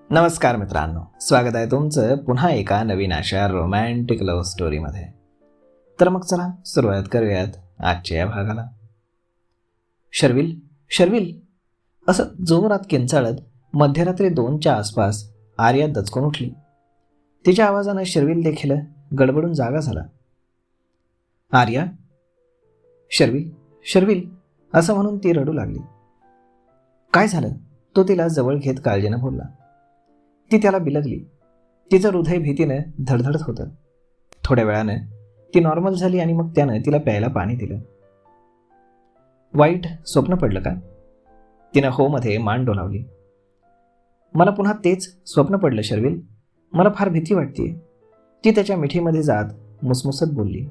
नमस्कार मित्रांनो, स्वागत आहे तुमचं पुन्हा एका नवीन अशा रोमॅन्टिक लव्ह स्टोरीमध्ये. तर मग चला सुरुवात करूयात आजच्या या भागाला. शर्विल शर्विल असं जोरात किंचाळत मध्यरात्री 2च्या आसपास आर्या दचकून उठली. तिच्या आवाजानं शर्विल देखील गडबडून जागा झाला. आर्या, शर्विल शर्विल असं म्हणून ती रडू लागली. काय झालं? तो तिला जवळ घेत काळजीनं बोलला. ती त्याला बिलगली. तिचं हृदय भीतीनं धडधडत होतं. थोड्या वेळानं ती नॉर्मल झाली आणि मग त्यानं तिला प्यायला पाणी दिलं. वाईट स्वप्न पडलं का? तिनं हो मध्ये मान डोलावली. मला पुन्हा तेच स्वप्न पडलं शर्विल. मला फार भीती वाटतेय. ती त्याच्या मिठीमध्ये जात मुसमुसत बोलली.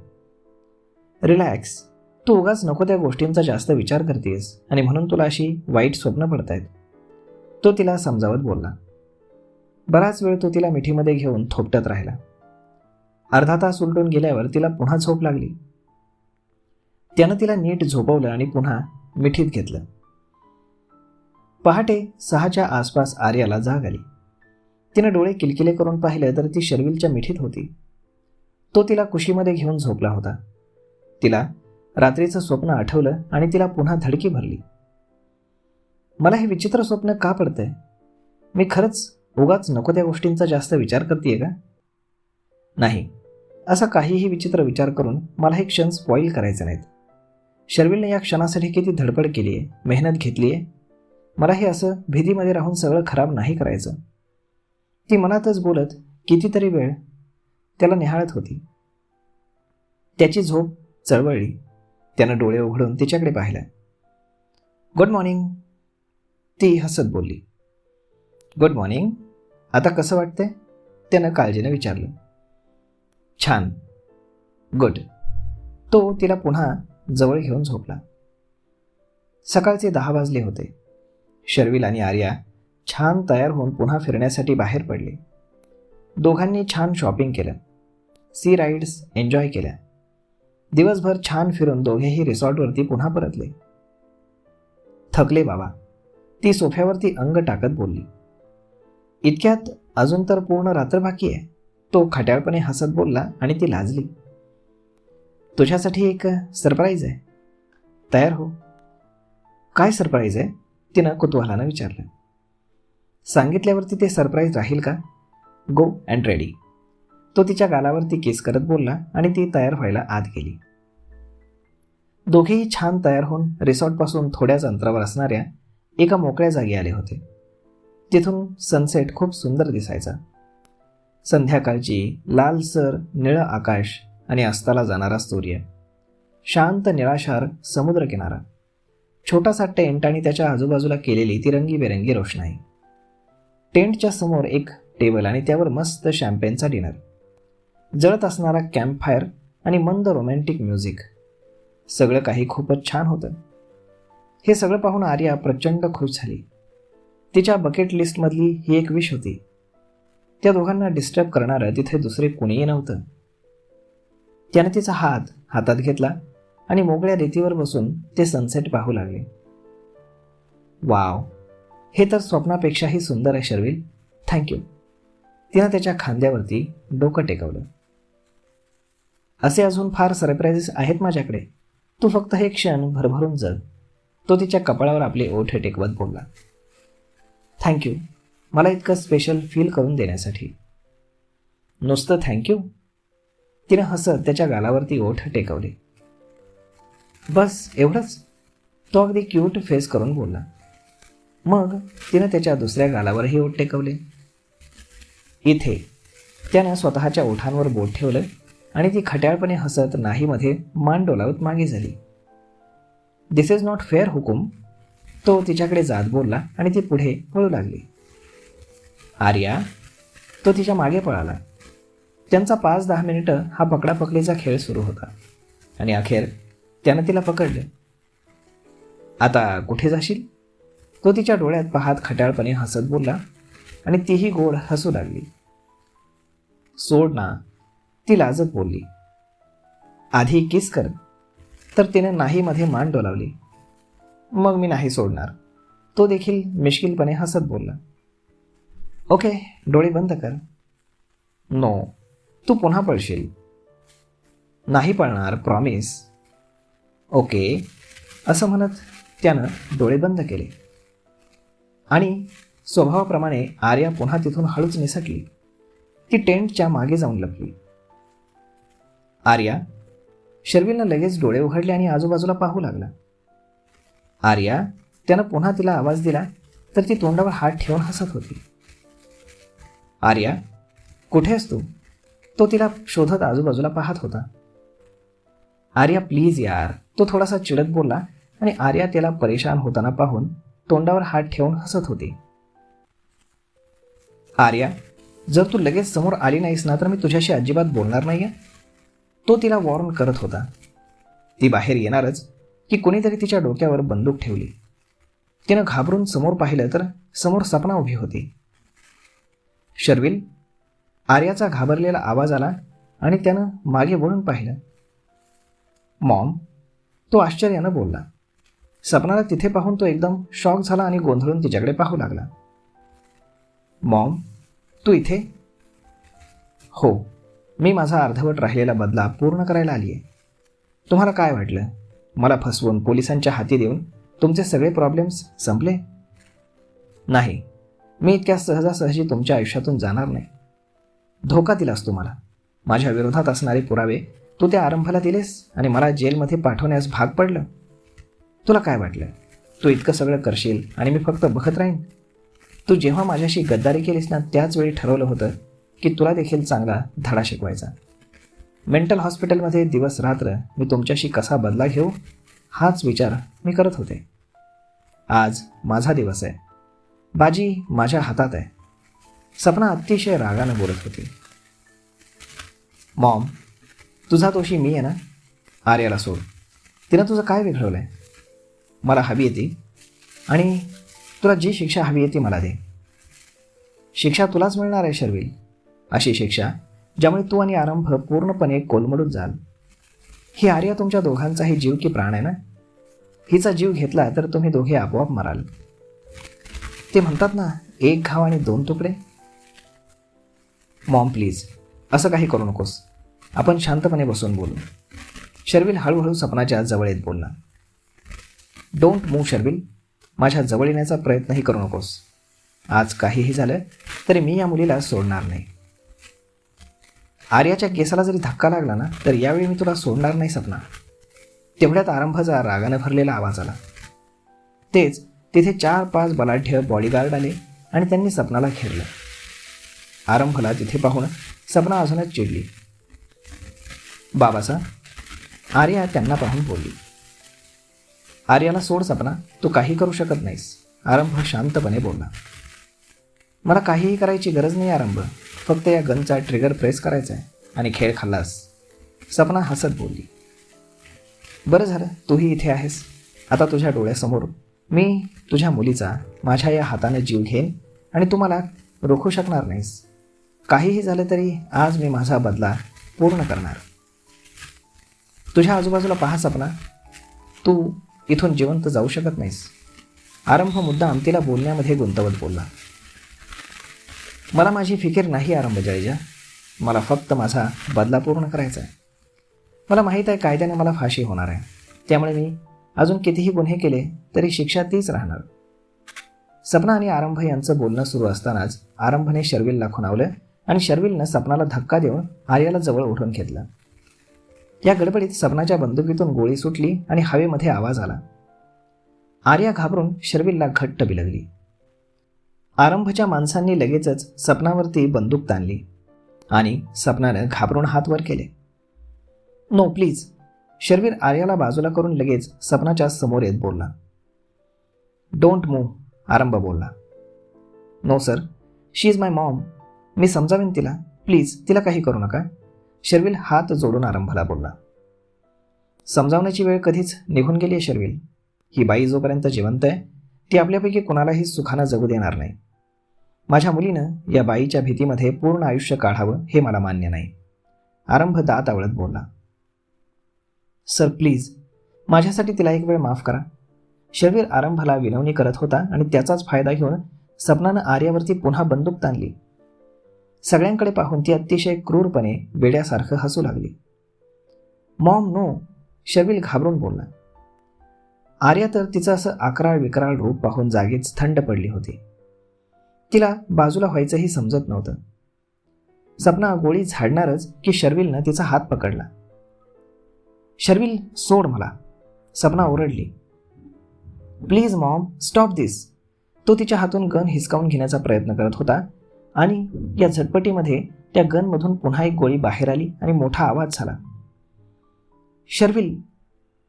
रिलॅक्स, तू उगाच नको त्या गोष्टींचा जास्त विचार करतेस आणि म्हणून तुला अशी वाईट स्वप्न पडतायत, तो तिला समजावत बोलला. बराच वेळ तो तिला मिठीमध्ये घेऊन थोपटत राहिला. अर्धा तास उलटून गेल्यावर तिला पुन्हा झोप लागली. त्यानं तिला नीट झोपवलं आणि पुन्हा मिठीत घेतलं. पहाटे 6च्या आसपास आर्याला जाग आली. तिनं डोळे किलकिले करून पाहिलं तर ती शर्विलच्या मिठीत होती. तो तिला कुशीमध्ये घेऊन झोपला होता. तिला रात्रीचं स्वप्न आठवलं आणि तिला पुन्हा धडकी भरली. मला हे विचित्र स्वप्न का पडतंय? मी खरंच उगाच नको त्या गोष्टींचा जास्त विचार करतेय का? नाही, असा काहीही विचित्र विचार करून मला हे क्षण स्पॉईल करायचे नाहीत. शर्विलने या क्षणासाठी किती धडपड केली आहे, मेहनत घेतली आहे. मला हे असं भीतीमध्ये राहून सगळं खराब नाही करायचं. ती मनातच बोलत कितीतरी वेळ त्याला निहाळत होती. त्याची झोप चळवळली. त्यानं डोळे उघडून तिच्याकडे पाहिलं. गुड मॉर्निंग, ती हसत बोलली. Good morning. आता कसं वाटतंय? त्यानं काळजीनं विचारलं. छान. गुड. तो तिला पुन्हा जवळ घेऊन झोपला. सकाळचे 10 वाजले होते. शर्विल आणि आर्या छान तयार होऊन पुन्हा फिरण्यासाठी बाहेर पडले. दोघांनी छान शॉपिंग केलं. सी राईड्स एन्जॉय केल्या. दिवसभर छान फिरून दोघेही रिसॉर्टवरती पुन्हा परतले. थकले बाबा, ती सोफ्यावरती अंग टाकत बोलली. इतक्यात अजून तर पूर्ण रात्र बाकी आहे, तो खट्याळपणे हसत बोलला आणि ती लाजली. तुझ्यासाठी एक सरप्राईज आहे, तयार हो. काय सरप्राईज आहे? तिनं कुतूहलानं विचारलं. सांगितल्यावरती ते सरप्राईज राहील का? गो अँड रेडी, तो तिच्या गालावरती किस करत बोलला आणि ती तयार व्हायला आत गेली. दोघेही छान तयार होऊन रिसॉर्टपासून थोड्याच अंतरावर असणाऱ्या एका मोकळ्या जागी आले होते. तिथून सनसेट खूप सुंदर दिसायचा. संध्याकाळची लालसर निळं आकाश आणि अस्ताला जाणारा सूर्य, शांत निळाशार समुद्रकिनारा, छोटासा टेंट आणि त्याच्या आजूबाजूला केलेली ती रंगीबेरंगी रोषणाई. टेंटच्या समोर एक टेबल आणि त्यावर मस्त शॅम्पेनचा डिनर, जळत असणारा कॅम्पफायर आणि मंद रोमॅन्टिक म्युझिक. सगळं काही खूपच छान होतं. हे सगळं पाहून आर्या प्रचंड खुश झाली. तिच्या बकेट लिस्टमधली ही एक विश होती. त्या दोघांना डिस्टर्ब करणारं तिथे दुसरे कुणीही नव्हतं. त्याने तिचा हात हातात घेतला आणि मोकळ्या रेतीवर बसून ते सनसेट पाहू लागले. वाव, हे तर स्वप्नापेक्षाही सुंदर आहे शर्विल. थँक्यू. तिनं त्याच्या खांद्यावरती डोकं टेकवलं. असे अजून फार सरप्राइजेस आहेत माझ्याकडे. तू फक्त हे क्षण भरभरून जग, तो तिच्या कपाळावर आपले ओठ टेकवत बोलला. थँक्यू, मला इतकं स्पेशल फील करून देण्यासाठी. नुसतं थँक्यू? तिनं हसत त्याच्या गालावरती ओठ टेकवले. बस एवढंच? तो अगदी क्यूट फेस करून बोलला. मग तिनं त्याच्या दुसऱ्या गालावरही ओठ टेकवले. इथे त्यानं स्वतःच्या ओठांवर बोट ठेवलं आणि ती खट्याळपणे हसत नाहीमध्ये मान डोलावत मागे झाली. दिस इज नॉट फेअर हुकूम, तो तिच्याकडे जात बोलला आणि ती पुढे पळू लागली. आर्या, तो तिच्या मागे पळाला. त्यांचा 5-10 मिनिटं हा पकडापकडीचा खेळ सुरू होता आणि अखेर त्यानं तिला पकडलं. आता कुठे जाशील? तो तिच्या डोळ्यात पाहत खट्याळपणे हसत बोलला आणि तीही गोड हसू लागली. सोड ना, ती लाजत बोलली. आधी किस कर. तर तिने नाही मध्ये मान डोलावली. मग मी नाही सोडणार, तो देखील मिश्किलपणे हसत बोलला. ओके, डोळे बंद कर. नो, तू पुन्हा पळशील. नाही पळणार, प्रॉमिस. ओके, असं म्हणत त्यानं डोळे बंद केले आणि स्वभावाप्रमाणे आर्या पुन्हा तिथून हळूच निसटली. ती टेंटच्या मागे जाऊन लपली. आर्या, शर्विलनं लगेच डोळे उघडले आणि आजूबाजूला पाहू लागला. आर्या, त्यानं पुन्हा तिला आवाज दिला तर ती तोंडावर हात ठेवून हसत होती. आर्या, कुठे आहेस तू? तो तिला शोधत आजूबाजूला पाहत होता. आर्या प्लीज यार, तो थोडासा चिडत बोलला आणि आर्या त्याला परेशान होताना पाहून तोंडावर हात ठेवून हसत होती. आर्या, जर तू लगेच समोर आली नाहीस ना तर मी तुझ्याशी अजिबात बोलणार नाहीये. तो तिला वॉर्न करत होता. ती बाहेर येणारच की कोणीतरी तिच्या डोक्यावर बंदूक ठेवली. तिनं घाबरून समोर पाहिलं तर समोर सपना उभी होती. शर्विल, आर्याचा घाबरलेला आवाज आला आणि त्यानं मागे वळून पाहिलं. मॉम, तो आश्चर्यानं बोलला. सपनाला तिथे पाहून तो एकदम शॉक झाला आणि गोंधळून तिच्याकडे पाहू लागला. मॉम, तू इथे? हो, मी माझा अर्धवट राहिलेला बदला पूर्ण करायला आली आहे. तुम्हाला काय वाटलं, मला फसवून पोलिसांच्या हाती देऊन तुमचे सगळे प्रॉब्लेम्स संपले? नाही, मी इतक्या सहजासहजी तुमच्या आयुष्यातून जाणार नाही. धोका दिलास तुम्हाला. माझ्या विरोधात असणारे पुरावे तू त्या आरंभाला दिलेस आणि मला जेलमध्ये पाठवण्यास भाग पडलं. तुला काय वाटलं, तू इतकं सगळं करशील आणि मी फक्त बघत राहीन? तू जेव्हा माझ्याशी गद्दारी केलीस ना त्याच वेळी ठरवलं होतं की तुला देखील चांगला धडा शिकवायचा. मेंटल हॉस्पिटलमध्ये दिवस रात्र मी तुमच्याशी कसा बदला घेऊ हाच विचार मी करत होते. आज माझा दिवस आहे. बाजी माझ्या हातात आहे. सपना अतिशय रागानं बोलत होती. मॉम, तुझा दोषी मी आहे ना? आर्याला सोड. तिनं तुझं काय बिघडवलं आहे? मला हवी आहे ती, आणि तुला जी शिक्षा हवी आहे ती मला दे. शिक्षा तुलाच मिळणार आहे शर्विल. अशी शिक्षा ज्यामुळे तू आणि आरंभ पूर्णपणे कोलमडून जाल. ही आर्या तुमच्या दोघांचाही जीव की प्राण आहे ना? हिचा जीव घेतला तर तुम्ही दोघे आपोआप मराल. ते म्हणतात ना, एक घाव आणि दोन तुकडे. मॉम प्लीज, असं काही करू नकोस. आपण शांतपणे बसून बोलू. शर्विल हळूहळू सपनाच्या जवळ येत बोलला. Don't move Sharvil. माझ्या जवळ येण्याचा प्रयत्नही करू नकोस. आज काहीही झालं तरी मी या मुलीला सोडणार नाही. आर्याच्या केसाला जरी धक्का लागला ना तर यावेळी मी तुला सोडणार नाही सपना. तेवढ्यात आरंभाचा रागानं भरलेला आवाज आला. तेच तिथे 4-5 बलाढ्य बॉडीगार्ड आले आणि त्यांनी सपनाला घेरलं. आरंभला तिथे पाहून सपना अजूनच चिडली. बाबासा, आर्या त्यांना पाहून बोलली. आर्याला सोड सपना, तू काही करू शकत नाहीस. आरंभ शांतपणे बोलला. मला काहीही करायची गरज नाही आरंभ. फक्त या गनचा ट्रिगर प्रेस करायचा आहे आणि खेळ खाल्लास. सपना हसत बोलली. बरं झालं तूही इथे आहेस. आता तुझ्या डोळ्यासमोर मी तुझ्या मुलीचा माझ्या या हाताने जीव घेईन आणि तू मला रोखू शकणार नाहीस. काहीही झालं तरी आज मी माझा बदला पूर्ण करणार. तुझ्या आजूबाजूला पहा सपना, तू इथून जिवंत जाऊ शकत नाहीस. आरंभ मुद्दाम तिला बोलण्यामध्ये गुंतवत बोलला. मला माझी फिकीर नाही आरंभ जडेजा. मला फक्त माझा बदला पूर्ण करायचा आहे. मला माहीत आहे कायद्याने मला फाशी होणार आहे. त्यामुळे मी अजून कितीही गुन्हे केले तरी शिक्षा तीच राहणार. सपना आणि आरंभ यांचं बोलणं सुरू असतानाच आरंभने शर्विलला खुणावलं आणि शर्विलनं सपनाला धक्का देऊन आर्याला जवळ ओढून घेतलं. या गडबडीत सपनाच्या बंदुकीतून गोळी सुटली आणि हवेमध्ये आवाज आला. आर्या घाबरून शर्विलला घट्ट बिलगली. आरंभच्या माणसांनी लगेचच सपनावरती बंदूक ताणली आणि सपनानं घाबरून हात वर केले. No please. शर्विल आर्याला बाजूला करून लगेच सपनाच्या समोर येत बोलला. Don't move. आरंभ बोलला. No sir, she is my mom. मी समजावेन तिला. प्लीज तिला काही करू नका. शर्विल हात जोडून आरंभाला बोलला. समजावण्याची वेळ कधीच निघून गेली आहे शर्विल. ही बाई जोपर्यंत जिवंत आहे ती आपल्यापैकी कुणालाही सुखानं जगू देणार नाही. माझ्या मुलीनं या बाईच्या भीतीमध्ये पूर्ण आयुष्य काढावं हे मला मान्य नाही. आरंभ दात आवळत बोलला. सर प्लीज, माझ्यासाठी तिला एक वेळ माफ करा. शर्विल आरंभाला विनवणी करत होता आणि त्याचाच फायदा घेऊन सपनानं आर्यावरती पुन्हा बंदूक ताणली. सगळ्यांकडे पाहून ती अतिशय क्रूरपणे वेड्यासारखं हसू लागली. मॉम नो, शर्विल घाबरून बोलला. आर्या तर तिचं असं अकराळ विकराळ रूप पाहून जागीच थंड पडली होती. तिला बाजूला व्हायचंही समजत नव्हतं. सपना गोळी झाडणारच की शर्विलनं तिचा हात पकडला. शर्विल, सोड मला, सपना ओरडली. प्लीज मॉम, स्टॉप दिस. तो तिच्या हातून गन हिसकावून घेण्याचा प्रयत्न करत होता आणि या झटपटीमध्ये त्या गनमधून पुन्हा एक गोळी बाहेर आली आणि मोठा आवाज झाला. शर्विल,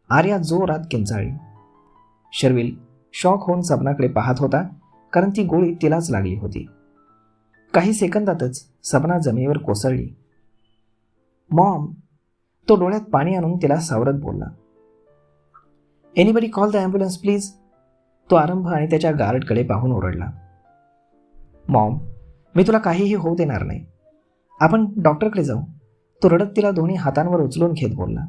आर्या जोरात किंचाळली. शर्विल शॉक होऊन सपनाकडे पाहत होता, कारण ती गोळी तिलाच लागली होती. काही सेकंदातच सपना जमिनीवर कोसळली. मॉम, तो डोळ्यात पाणी आणून तिला सावरत बोलला. Anybody call the ambulance please. तो आरंभ आणि त्याच्या गार्डकडे पाहून ओरडला. मॉम, मी तुला काहीही होऊ देणार नाही. आपण डॉक्टरकडे जाऊ. तो रडत तिला दोन्ही हातांवर उचलून घेत बोलला.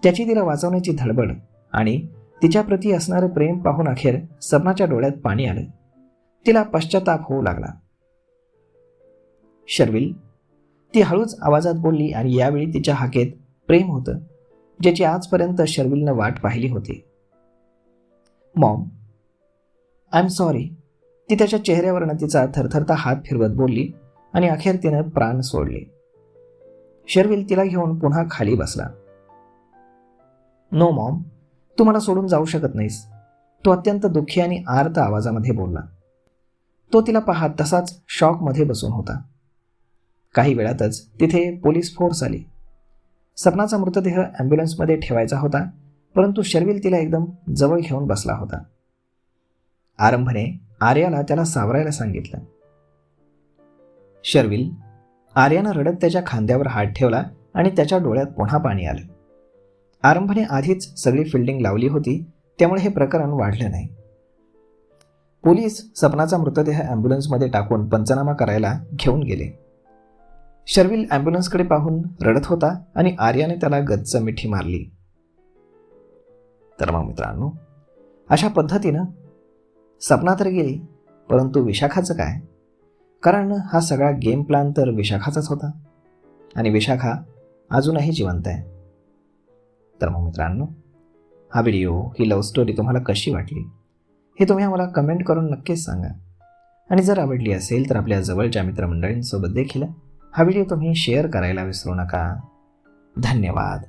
त्याची तिला वाचवण्याची धडपड आणि तिच्याप्रती असणारं प्रेम पाहून अखेर सपनाच्या डोळ्यात पाणी आलं. तिला पश्चाताप होऊ लागला. शर्विल, ती हळूच आवाजात बोलली आणि यावेळी तिच्या हाकेत प्रेम होतं, ज्याची आजपर्यंत शर्विलनं वाट पाहिली होती. Maugham, I am sorry. ती त्याच्या चेहऱ्यावरनं तिचा थरथरता हात फिरवत बोलली आणि अखेर तिनं प्राण सोडले. शर्विल तिला घेऊन पुन्हा खाली बसला. नो मॉम, तू मला सोडून जाऊ शकत नाहीस. तो अत्यंत दुःखी आणि आर्त आवाजामध्ये बोलला. तो तिला पाहत तसाच शॉकमध्ये बसून होता. काही वेळातच तिथे पोलीस फोर्स आली. सपनाचा मृतदेह ॲम्ब्युलन्समध्ये ठेवायचा होता, परंतु शर्विल तिला एकदम जवळ घेऊन बसला होता. आरंभने आर्याला त्याला सावरायला सांगितलं. शर्विल, आर्यानं रडत त्याच्या खांद्यावर हात ठेवला आणि त्याच्या डोळ्यात पुन्हा पाणी आलं. आरंभने आधीच सगळी फिल्डिंग लावली होती, त्यामुळे हे प्रकरण वाढलं नाही. पोलीस सपनाचा मृतदेह ॲम्ब्युलन्समध्ये टाकून पंचनामा करायला घेऊन गेले. शर्विल ॲम्ब्युलन्सकडे पाहून रडत होता आणि आर्याने त्याला गच्च मिठी मारली. तर मग मित्रांनो, अशा पद्धतीनं सपना तर गेली, परंतु विशाखाचं काय? कारण हा सगळा गेम प्लॅन तर विशाखाचाच होता आणि विशाखा अजूनही जिवंत आहे. तर मग मित्रांनो, हा व्हिडिओ, ही लव्ह स्टोरी तुम्हाला कशी वाटली हे तुम्ही आम्हाला कमेंट करून नक्कीच सांगा. आणि जर आवडली असेल तर आपल्या जवळच्या मित्रमंडळींसोबत देखील हा व्हिडिओ तुम्ही शेअर करायला विसरू नका. धन्यवाद.